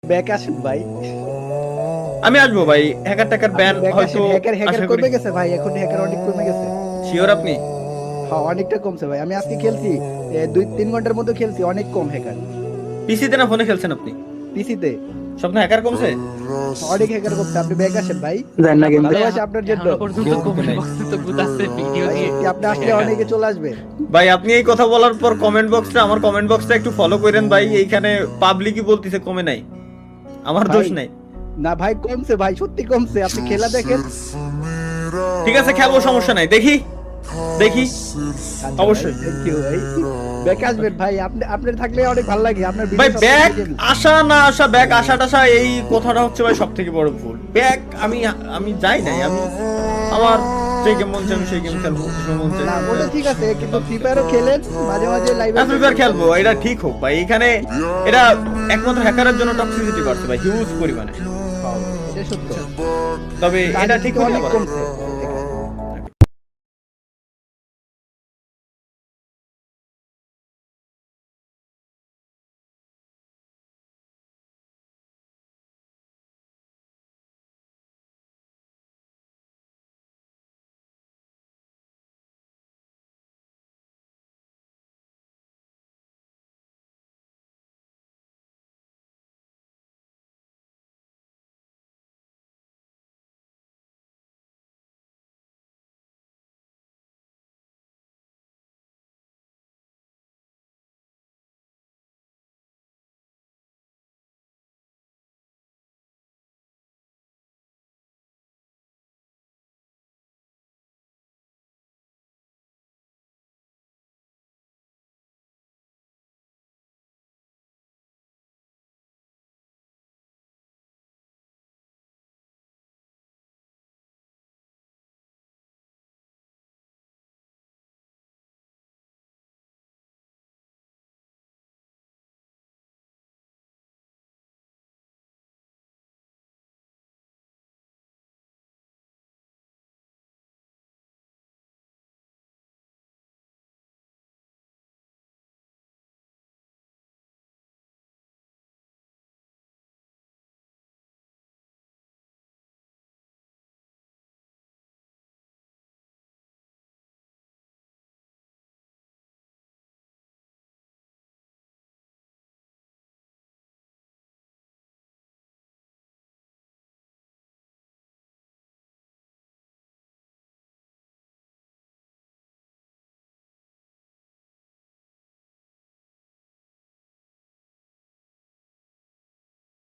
Back আসেন ভাই। আমি আসবো ভাই, হ্যাকার টাকার ব্যান হয়তো হ্যাকার আশা করি। কমে গেছে ভাই, এখন হ্যাকার অনেক কমে গেছে। শিওর আপনি? হ্যাঁ অনেকটা কমছে ভাই, আমি আজকে খেলছি 2-3 ঘন্টার মধ্যে খেলছি, অনেক কম হ্যাকার। পিসিতে না ফোনে খেলছেন আপনি? পিসিতে স্বপ্ন হ্যাকার কমছে? অনেক হ্যাকার কমছে। আপনি ব্যাক আসেন ভাই, জানি না কিন্তু ভালোবাসি আপনার জন্য এখনো পর্যন্ত কমেন্ট বক্সে তো গুতাচ্ছে ভিডিও ভাই। দিয়ে। সত্যি আপনি আসলে অনেকে চলে আসবে। ভাই আপনি এই কথা বলার পর কমেন্ট বক্সটা, আমার কমেন্ট বক্সটা একটু ফলো করেন ভাই। এইখানে পাবলিকই বলতিছে কমে নাই, আমার দোষ ভাই নাই। না ভাই, কমছে ভাই, সত্যি কমছে, আপনি খেলা দেখেন। ঠিক আছে খেলবো, সমস্যা নাই, দেখি দেখি অবশ্যই। থ্যাংক ইউ ভাই, ব্যাক আসবেন ভাই, আপনি আপনার থাকলে অনেক ভালো লাগে আপনার ভাই ভিডিও ব্যাক আসা না আসা, ব্যাক আসা টাসা এই কথাটা হচ্ছে ভাই সব থেকে বড় ভুল। ব্যাক আমি আমি যাই নাই, আমি আমার যে গেম মন চাই আমি সেই গেম খেলবো, যে মন চাই না ওটা ঠিক আছে, কিন্তু ফ্রি ফায়ারও খেলেন মাঝে মাঝে লাইভে। ফ্রি ফায়ার খেলবো, এটা ঠিক হোক ভাই। এখানে এটা একমাত্র হ্যাকারের জন্য টক্সিসিটি বাড়ছে ভাই, হিউজ পরিমাণে। এটা সত্য, তবে এটা ঠিক অনেক অনেক কমছে।